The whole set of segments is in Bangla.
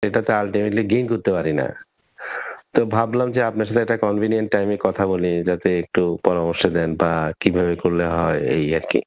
এটাতে আল্টিমেটলি গেইন করতে পারি না। তো ভাবলাম যে আপনার সাথে একটা কনভিনিয়েন্ট টাইমে কথা বলি যাতে একটু পরামর্শ দেন বা কিভাবে করলে হয় এই আরকি।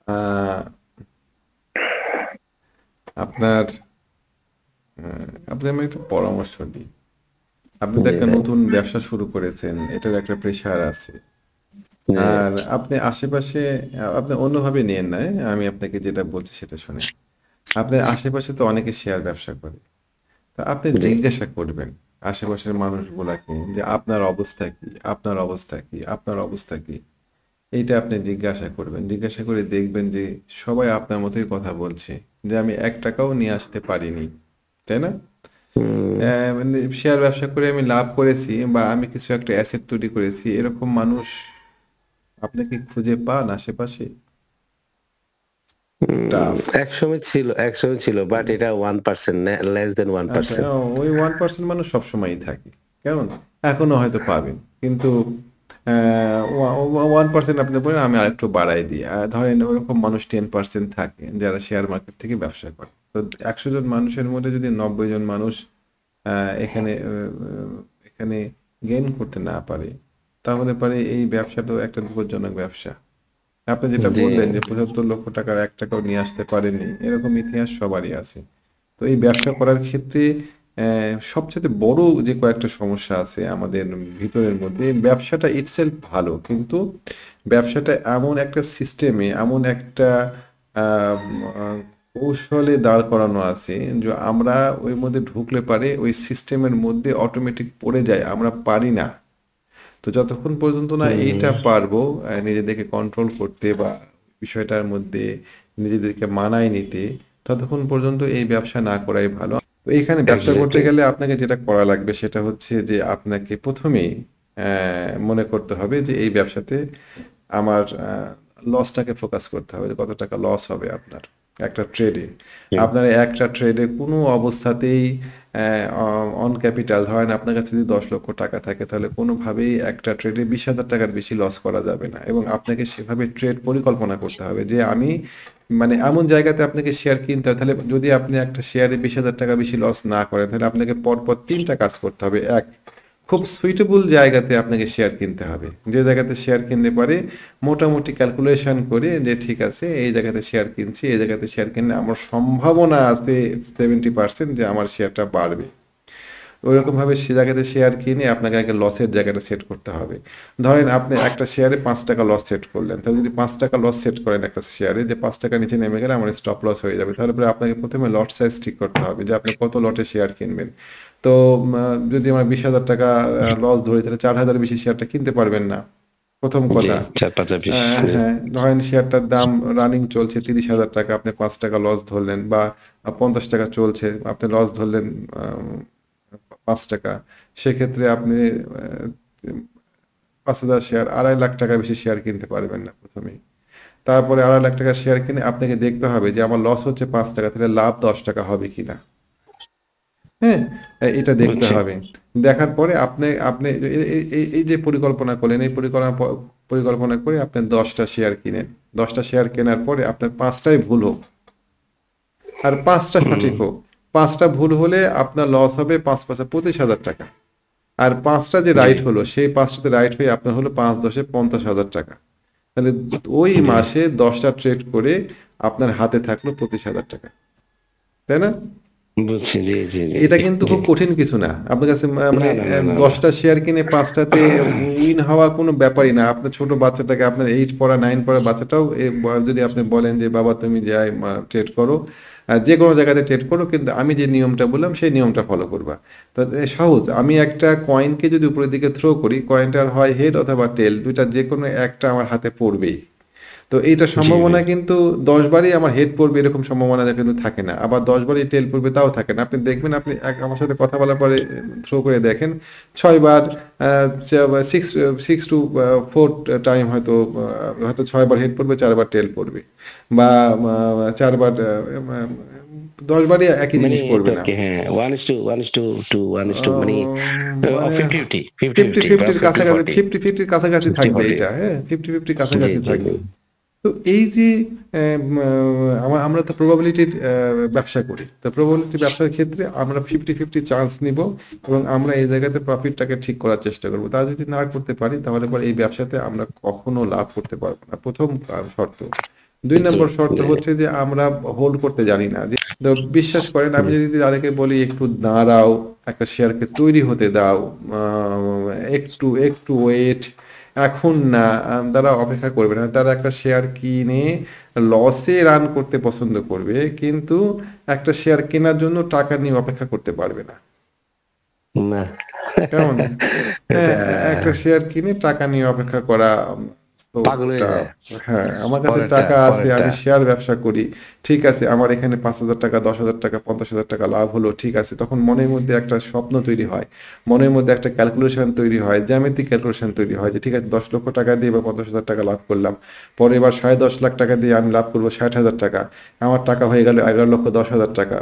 আ আপনার আপনাকে আমি একটা পরামর্শ দিই। আপনি তো জি একটা ভাই। নতুন ব্যবসা শুরু করেছেন। এটার একটা প্রেশার আছে। জি। আর আপনি আশেপাশে আপনি অন্যভাবে নিয়েন না, হ্যাঁ? আমি আপনাকে যেটা বলছি সেটা শোনেন। আপনার আশেপাশে তো অনেকে শেয়ার ব্যবসা করে। তো আপনি জি। জিজ্ঞাসা করবেন আশেপাশের মানুষগুলাকে যে, "আপনার অবস্থা কি? আপনার অবস্থা কি? আপনার অবস্থা কি?" এইটা আপনি জিজ্ঞাসা করবেন। জিজ্ঞাসা করে দেখবেন যে সবাই আপনার মতোই কথা বলছে। যে আমি ৳১ ও নিয়ে আসতে পারিনি। তাই না? হুম, মানে শেয়ার ব্যবসা করে আমি লাভ করেছি বা আমি কিছু একটা অ্যাসেট তৈরি করেছি। এরকম মানুষ আপনি কি খুঁজে পান আশেপাশে? টাফ। একসময় ছিল বাট এটা 1% লেস দ্যান আচ্ছা, 1%। ওই 1% মানুষ সবসময়ই থাকে। কেমন? এখনো হয়তো পাবেন। কিন্তু অ্যা ওয়া ওয়া 1% আপনি বললেন আমি আরেকটু বাড়ায় দিই। ধরেন ওরকম মানুষ 10% থাকে যারা শেয়ার মার্কেট থেকে ব্যবসা করে। তো ১০০ জন মানুষের মধ্যে যদি ৯০ জন মানুষ অ্যা এখানে এখানে গেইন করতে না পারে, তাহলে পারে এই ব্যবসাটাও একটা বিপজ্জনক ব্যবসা। আপনি যেটা জি। বললেন যে ৳৭৫,০০,০০০ র ৳১ ও নিয়ে আসতে পারেননি। এরকম ইতিহাস সবারই আছে। তো এই ব্যবসা করার ক্ষেত্রে সবচাইতে বড় যে কয়েকটা সমস্যা আছে আমাদের ভিতরের মধ্যে, ব্যবসাটা itself ভালো। কিন্তু ব্যবসাটা এমন একটা সিস্টেমে, এমন একটা আম আ কৌশলে দাঁড় করানো আছে যে আমরা ওই মধ্যে ঢুকলে পারে ওই সিস্টেমের মধ্যে অটোমেটিক পড়ে যাই। আমরা পারি না। তো যতক্ষণ পর্যন্ত না হুম, এইটা পারবো নিজেদেরকে কন্ট্রোল করতে বা বিষয়টার মধ্যে নিজেদেরকে মানায় নিতে, ততক্ষণ পর্যন্ত এই ব্যবসা না করাই ভালো। তো এইখানে ব্যবসা করতে এক্সাক্টলি। গেলে আপনাকে যেটা করা লাগবে সেটা হচ্ছে যে আপনাকে ১ম এই মনে করতে হবে যে এই ব্যবসাতে আমার লসটাকে ফোকাস করতে হবে যে কত টাকা লস হবে আপনার একটা ট্রেডে। হুম, আপনার একটা ট্রেডে কোনো অবস্থাতেই অন ক্যাপিটাল ধরেন আপনার কাছে যদি ৳১০,০০,০০০ থাকে তাহলে কোনোভাবেই একটা ট্রেডে ৳২০,০০০ র বেশি লস করা যাবে না এবং আপনাকে সেভাবে ট্রেড পরিকল্পনা করতে হবে যে আমি মানে এমন জায়গাতে আপনাকে শেয়ার কিনতে হবে তাহলে যদি আপনি একটা শেয়ারে ৳২০,০০০ বেশি লস না করেন তাহলে আপনাকে পরপর ৩ টা কাজ করতে হবে। ১ খুব সুইটেবল জায়গাতে আপনাকে শেয়ার কিনতে হবে। যে জায়গাতে শেয়ার কিনলে পারে মোটামুটি ক্যালকুলেশন করে যে ঠিক আছে এই জায়গাতে শেয়ার কিনছি, এই জায়গাতে শেয়ার কিনলে আমার সম্ভাবনা আছে 70% যে আমার শেয়ারটা বাড়বে। ওইরকমভাবে সে জায়গাতে শেয়ার কিনে আপনাকে আগে লসের জায়গাটা সেট করতে হবে। ধরেন আপনি একটা শেয়ারে ৳৫ লস সেট করলেন। তাহলে যদি ৳৫ লস সেট করেন একটা শেয়ারে যে ৳৫ নিচে নেমে গেলে আমার স্টপ লস হয়ে যাবে। তাহলে পরে আপনাকে ১ম এ লট সাইজ ঠিক করতে হবে যে আপনি কত লটে শেয়ার কিনবেন। তো যদি আমার ৳২০,০০০ লস ধরি তাহলে ৪,০০০ বেশি শেয়ারটা কিনতে পারবেন না। ১ম জি, কথা। ৪-৫ টা পিস। জি। হ্যাঁ, ধরেন শেয়ারটার দাম রানিং চলছে ৳৩০,০০০ আপনি ৳৫ লস ধরলেন বা ৳৫০ চলছে, আপনি লস ধরলেন আ ৳৫। সেক্ষেত্রে আপনি আ ৫,০০০ শেয়ার ৳২৫,০০,০০০ বেশি শেয়ার কিনতে পারবেন না ১ম এই। তারপরে ৳২৫,০০০ শেয়ার কিনে আপনাকে দেখতে হবে যে আমার লস হচ্ছে ৳৫ তাহলে লাভ ৳১০ হবে কিনা? হ্যাঁ? এটা দেখতে বুঝছি। হবে। দেখার পরে আপনি আপনি এ এ এই এই যে পরিকল্পনা করলেন, এই পরিকল্পনা করে আপনি ১০ টা শেয়ার কিনেন। ১০ টা শেয়ার কেনার পরে আপনার ৫ টাই ভুল হোক আর ৫ টা হুম, সঠিক হোক। ৫ টা ভুল হলে আপনার লস হবে ৫ ৳২৫,০০০ আর ৫ টা যে জি, রাইট হলো সেই ৫ টাতে রাইট হয়ে আপনার হলো ৫ ১০ এ ৳৫০,০০০। তাহলে ওই জি। মাসে ১০ টা ট্রেড করে আপনার হাতে থাকলো ৳২৫,০০০। তাই না? বুঝছি। জি, জি, জি, এটা জি, কিন্তু জি। খুব কঠিন কিছু না। আপনার কাছে না, মানে না, না, না, না। ১০ টা শেয়ার কিনে ৫ টাতে উইন হওয়া কোনো ব্যাপারই না। আপনার ছোট বাচ্চাটাকে আপনার 8 পড়া 9 পড়া বাচ্চাটাও যদি আপনি বলেন যে, "বাবা তুমি যাই ট্রেড করো। যেকোনো জায়গাতে ট্রেড করো কিন্তু আমি যে নিয়মটা বললাম সেই নিয়মটা ফলো করবা।" তো সহজ। আমি একটা কয়েনকে যদি উপরের দিকে থ্রো করি, কয়েনটার হয় হেড অথবা টেইল ২ টার যেকোনো একটা আমার হাতে পড়বেই। তো এইটার জি ভাই। সম্ভাবনা কিন্তু ১০ বারই আমার হেড পড়বে এরকম সম্ভাবনা কিন্তু থাকে না। আবার ১০ বারই টেইল পড়বে তাও থাকে না। আপনি দেখবেন আপনি আমার সাথে কথা বলার পরে থ্রো করে দেখেন ৬ বার আ চা 6 টু 4 টাইম হয়তো ৬ বার হেড পড়বে, ৪ বার টেইল পড়বে। বা ৪ বার ১০ বারই একই মানে জিনিস একটু পড়বে না। আরকি হ্যাঁ, 1:2 আ 1:2 মানে মানে 50-50, 50, 50-50 বা 50 র কাছাকাছি 50-40, 50, 50 র কাছাকাছি থাকবে 60-40 এইটা, হ্যাঁ? 50, 50 জি, কাছাকাছি জি, জি। থাকবে। তো এই যে আমরা তো প্রবাবিলিটির ব্যবসা করি, তো প্রবাবিলিটি ব্যবসার ক্ষেত্রে আমরা 50-50 চান্স নিব এবং আমরা এই জায়গাতে প্রফিটটাকে ঠিক করার চেষ্টা করব। তা যদি না করতে পারি তাহলে পরে এই ব্যবসাতে আমরা কখনো লাভ করতে পারবো না, প্রথম শর্ত। 2 জি নম্বর শর্ত জি হচ্ছে যে আমরা হোল্ড করতে জানি না। যে তো বিশ্বাস করেন, আমি জি যদি তাদেরকে বলি একটু দাঁড়াও, একটা শেয়ারকে তৈরি হতে দাও, একটু একটু ওয়েট, এখন না, তারা অপেক্ষা করবে না। তারা একটা শেয়ার কিনে লসে রান করতে পছন্দ করবে, কিন্তু একটা শেয়ার কেনার জন্য টাকা নিয়ে অপেক্ষা করতে পারবে না। না কেমন? হ্যাঁ, এটা একটা শেয়ার কিনে টাকা নিয়ে অপেক্ষা করা, তো পাগল হয়ে ওটা, যায়। হ্যাঁ, আমার কাছে পরেরটা টাকা আছে, পরেরটা আমি শেয়ার ব্যবসা করি, ঠিক আছে, আমার এখানে 5,000 টাকা, 10,000 টাকা, 50,000 টাকা লাভ হলো, ঠিক আছে। তখন মনের মধ্যে একটা স্বপ্ন তৈরি হয়, মনের মধ্যে একটা ক্যালকুলেশন তৈরি হয়, জ্যামিতিক ক্যালকুলেশন তৈরি হয় যে ঠিক আছে 10 লক্ষ টাকা দিয়ে বা 50,000 টাকা লাভ করলাম, পরে এবার 10.5 লাখ টাকা দিয়ে আমি লাভ করবো 60,000 টাকা, আমার টাকা হয়ে গেল 11,10,000 টাকা।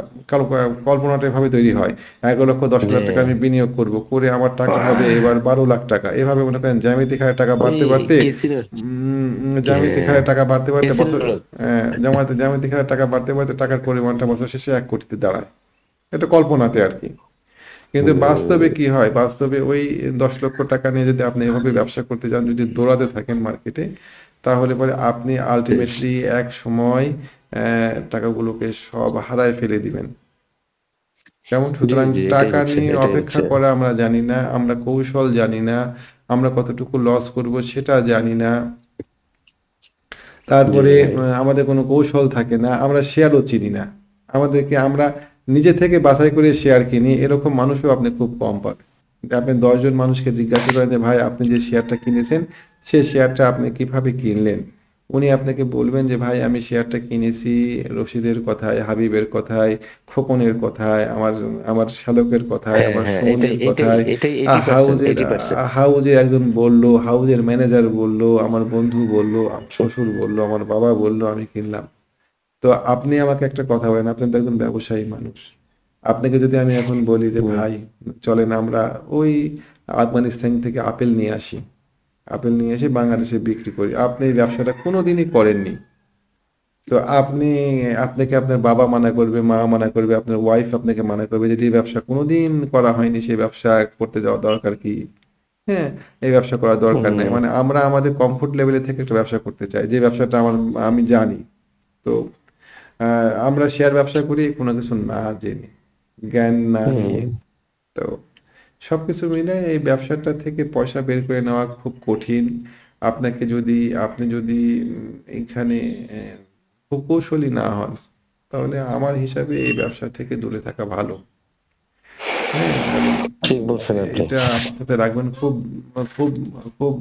কল্পনাটা এভাবে তৈরি হয়, 11,10,000 টাকা যে আমি বিনিয়োগ করব, করে আমার টাকা হবে এবার 12 লাখ টাকা। এভাবে মনে করেন জ্যামিতিক হারে টাকা ওই বাড়তে বাড়তে, কেসিনো জ্যামিতিক হারে টাকা বাড়তে বাড়তে কেসিনো বছর, জ্যামিতিক হারে টাকা বাড়তে বাড়তে টাকার পরিমাণটা বছর শেষে 1 কোটিতে দাঁড়ায়। এটা কল্পনাতে আর কি। কিন্তু বাস্তবে কি হয়, বাস্তবে ওই 10 লক্ষ টাকা নিয়ে যদি আপনি এভাবে ব্যবসা করতে যান, যদি দৌড়াতে থাকেন মার্কেটে, তাহলে পরে আপনি আলটিমেটলি এক সময় টাকাগুলোকে সব হারায় ফেলে দিবেন। কেমন? জি সুতরাং জি টাকা নিয়ে অপেক্ষা করা আমরা জানি না, আমরা কৌশল জানি না, আমরা কতটুকু লস করব সেটা জানি না। জি তারপরে ভাই আমাদের কোনো কৌশল থাকে না, আমরা শেয়ারও চিনি না। আমরা নিজে থেকে বাছাই করে শেয়ার কিনি, এরকম মানুষও আপনি খুব কম পাবেন। আপনি 10 জন মানুষকে জিজ্ঞাসা করেন যে ভাই আপনি যে শেয়ারটা কিনেছেন, সে শেয়ারটা আপনি কিভাবে কিনলেন? উনি আপনাকে বলবেন যে ভাই আমি শেয়ারটা কিনেছি রশিদের কথায়, হাবিবের কথায়, খোকনের কথায়, আমার আমার শ্যালকের কথায়, হ্যাঁ আমার হ্যাঁ এটাই সুমনের এটাই কথায়, এটাই 80% হাউজের 80%। হাউজের একজন বলল, হাউজের ম্যানেজার বলল, আমার বন্ধু বলল, আমার শ্বশুর বলল, আমার বাবা বলল, আমি কিনলাম। তো আপনি আমাকে একটা কথা বলেন, আপনি তো একজন ব্যবসায়ী মানুষ। আপনাকে যদি আমি এখন বলি যে হুম, ভাই চলেন আমরা ওই আফগানিস্তান থেকে আপেল নিয়ে আসি, আপেল নিয়ে এসে বাংলাদেশে বিক্রি করি, আপনি এই ব্যবসাটা কোনোদিনই করেননি। তো আপনাকে আপনার বাবা মানা করবে, মা মানা করবে, আপনার ওয়াইফ আপনাকে মানা করবে যে এই ব্যবসা কোনোদিন করা হয়নি, সেই ব্যবসা করতে যাওয়া দরকার কি? হ্যাঁ, এই ব্যবসা করার দরকার নাই। হুম, মানে আমরা আমাদের কমফোর্ট লেভেলে থেকে একটা ব্যবসা করতে চাই, যে ব্যবসাটা আমি জানি। তো আমরা শেয়ার ব্যবসা করি কোনো কিছু না জেনে, জ্ঞান না নিয়ে। হুম, তো সবকিছু মিলে এই ব্যবসাটা থেকে পয়সা বের করে নেওয়া খুব কঠিন। আপনি যদি এইখানে খুব কৌশলী না হন, তাহলে আমার হিসাবে এই ব্যবসা থেকে দূরে থাকা ভালো। হ্যাঁ, এবং ঠিক বলছেন আপনি। এটা মাথাতে রাখবেন। খুব খুব খুব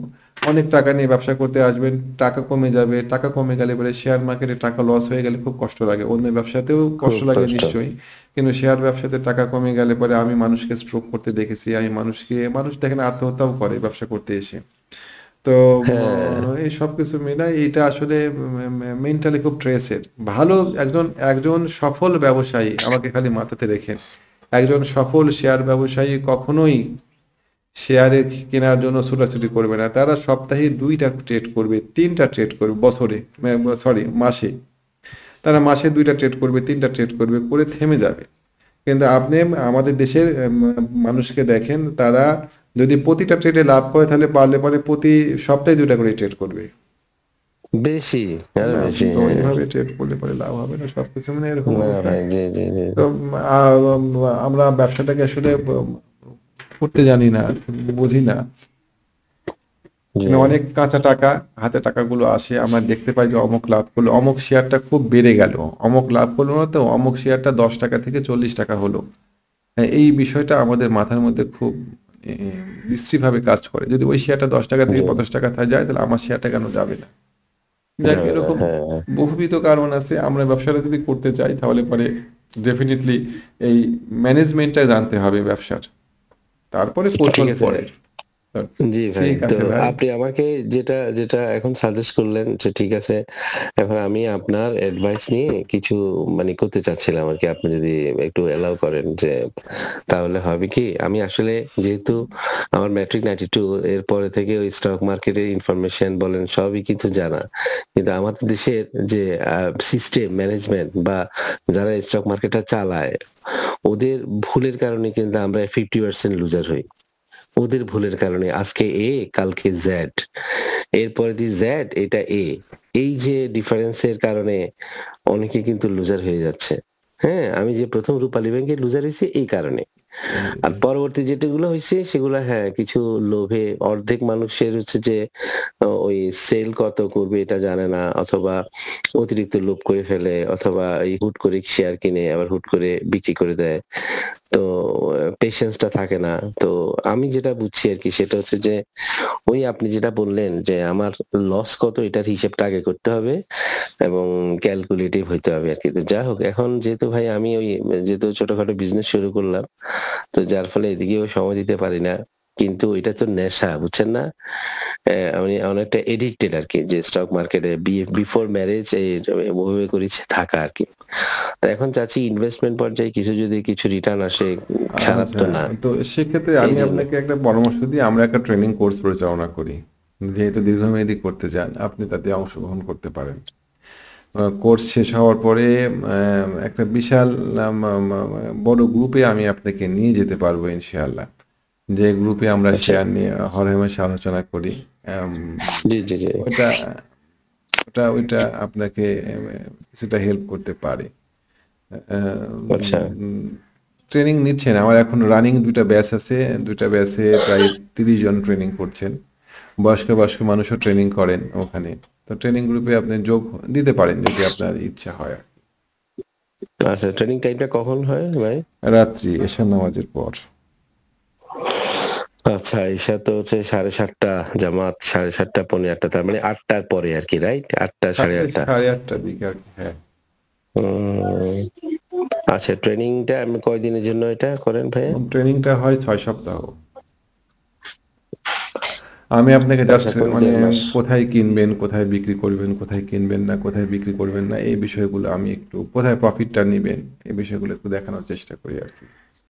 অনেক টাকা নিয়ে ব্যবসা করতে আসবেন, টাকা কমে যাবে, টাকা কমে গেলে পরে শেয়ার মার্কেটে টাকা লস হয়ে গেলে খুব কষ্ট লাগে। অন্য ব্যবসাতেও কষ্ট খুব লাগে কষ্ট। নিশ্চয়ই, কিন্তু শেয়ার ব্যবসাতে টাকা কমে গেলে পরে আমি মানুষকে স্ট্রোক করতে দেখেছি, আমি মানুষ দেখেন আত্মহত্যাও করে ব্যবসা করতে এসে। তো হ্যাঁ এই সবকিছু মিলাই এটা আসলে মেন্টালি খুব ট্রেসের। ভালো একজন একজন সফল ব্যবসায়ী, আমাকে খালি মাথাতে রেখেন, একজন সফল শেয়ার ব্যবসায়ী কখনোই শেয়ারে কেনার জন্য ছোটাছুটি করবে না। তারা সপ্তাহে 2টা ট্রেড করবে, 3টা ট্রেড করবে বছরে, সরি মাসে। তারা মাসে 2টা ট্রেড করবে, 3টা ট্রেড করবে, করে থেমে যাবে। কিন্তু আপনি আমাদের দেশের মানুষকে দেখেন, তারা যদি প্রতিটা ট্রেডে লাভ করে তাহলে পারলে পরে প্রতি সপ্তাহে 2টা করে ট্রেড করবে। বেশি, আরো না, বেশি। তো হ্যাঁ এইভাবে ট্রেড করলে পরে লাভ হবে না, সবকিছু মানে এরকম না অবস্থা। ভাই, জি জি জি তো আমরা ব্যবসাটাকে আসলে করতে জানি না, বুঝি না। জি মানে অনেক কাঁচা টাকা, হাতে টাকাগুলো আসে, আমরা দেখতে পাই যে অমুক লাভ করলো, অমুক শেয়ারটা খুব বেড়ে গেল, অমুক লাভ করলো না তো অমুক শেয়ারটা 10 টাকা থেকে 40 টাকা হলো। হ্যাঁ, এই বিষয়টা আমাদের মাথার মধ্যে খুব এ, বিশ্রীভাবে কাজ করে। যদি ওই শেয়ারটা 10 টাকা থেকে জি 50 টাকা যায়, তাহলে আমার শেয়ারটা কেন যাবে না? যাক, যাবে না। এরকম হ্যাঁ বহুবিধ কারণ আছে। আমরা ব্যবসাটা যদি করতে চাই তাহলে পরে ডেফিনেটলি এই ম্যানেজমেন্টটা জানতে হবে ব্যবসার, তারপরে ঠিক কৌশল আছে। পরে। তো জি ভাই। ঠিক তো আছে ভাই। আপনি আমাকে যেটা, যেটা এখন সাজেস্ট করলেন যে ঠিক আছে। এখন আমি আপনার অ্যাডভাইস নিয়ে কিছু মানে করতে চাচ্ছিলাম আরকি। আপনি যদি একটু এলাও করেন যে তাহলে হবে কি? আমি আসলে যেহেতু আমার ম্যাট্রিক 92 এর পরে থেকে ওই স্টক মার্কেটের ইনফরমেশন বলেন সবই কিন্তু জানা। কিন্তু আমাদের দেশের যে সিস্টেম ম্যানেজমেন্ট বা যারা স্টক মার্কেটটা চালায়, ওদের ভুলের কারণে কিন্তু আমরা 50% লুজার হই। ওদের ভুলের কারণে আজকে A কালকে Z, এরপরে দি Z এটা A। এই যে ডিফারেন্স এর কারণে অনেকে কিন্তু লুজার হয়ে যাচ্ছে। হ্যাঁ? আমি যে ১ম রূপালী ব্যাংকে লুজার হইছি এই কারণে। জি, আর জি। পরবর্তী যেটাগুলো হইছে সেগুলা হ্যাঁ, কিছু লোভে অর্ধেক মানুষের হচ্ছে যে ওই সেল কত করবে এটা জানে না অথবা অতিরিক্ত লোভ করে ফেলে অথবা এই হুট করে শেয়ার কিনে আবার হুট করে বিক্রি করে দেয়। তো পেশেন্স টা থাকে না। তো আমি যেটা বুঝছি আরকি সেটা হচ্ছে যে ওই আপনি যেটা বললেন যে আমার লস কত এটার হিসেবটা আগে করতে হবে এবং ক্যালকুলেটিভ হইতে হবে আরকি। তো যা হোক এখন যেহেতু ভাই আমি ওই যেহেতু ছোটখাটো বিজনেস শুরু করলাম, তো যার ফলে এদিকেও সময় দিতে পারি না। কিন্তু এটা তো নেশা, বুঝছেন না? আমি অনেকটা এডিক্টেড আরকি যে স্টক মার্কেটে বিফোর ম্যারেজ ওভাবে করেছি থাকা আরকি। তো এখন চাচ্ছি ইনভেস্টমেন্ট পর্যায়ে কিছু যদি কিছু রিটার্ন আসে খারাপ আচ্ছা, তো না। তো সেক্ষেত্রে আমি এইজন্য আপনাকে একটা পরামর্শ দিই, আমরা একটা ট্রেনিং কোর্স পরিচালনা করি। যেহেতু দীর্ঘমেয়াদী করতে চান, আপনি তাতে অংশগ্রহণ করতে পারেন। কোর্স শেষ হওয়ার পরে একটা বিশাল মা মা মা বড় গ্রুপে আমি আপনাকে নিয়ে যেতে পারবো ইনশাআল্লাহ। যে গ্রুপে আমরা আচ্ছা। শেয়ার নিয়ে হরহামেশা আলোচনা করি। আম জি, জি, জি। ওইটা ওইটা আপনাকে কিছুটা হেল্প করতে পারে। আচ্ছা, ট্রেনিং নিচ্ছেন। আমার এখন রানিং ২ টা ব্যাচ আছে। ২ টা ব্যাচে প্রায় ৩০ জন ট্রেনিং করছেন। বয়স্ক মানুষও ট্রেনিং করেন ওখানে। তো ট্রেনিং গ্রুপে আপনি যোগ দিতে পারেন যদি আপনার ইচ্ছা হয়। আচ্ছা ট্রেনিং টাইমটা কখন হয় ভাই? রাত্রি এশার নামাজের পর। আচ্ছা ঈশা তো হচ্ছে 7:30 জামাত 7:30 পৌনে 8 তার মানে 8 টার পরে আরকি রাইট? 8টা 8:30। 8:30 দিকে আরকি, হ্যাঁ। উম আচ্ছা ট্রেনিংটা আমি কয়দিনের জন্য এটা করেন ভাইয়া? ট্রেনিংটা হয় ৬ সপ্তাহ। আমি আপনাকে আচ্ছা জাস্ট কোন মানে ১.৫ মাস। কোথায় কিনবেন, কোথায় বিক্রি করবেন, কোথায় কিনবেন না, কোথায় বিক্রি করবেন না, এই বিষয়গুলো আমি একটু কোথায় প্রফিটটা নিবেন, এই বিষয়গুলো একটু দেখানোর চেষ্টা করি আরকি।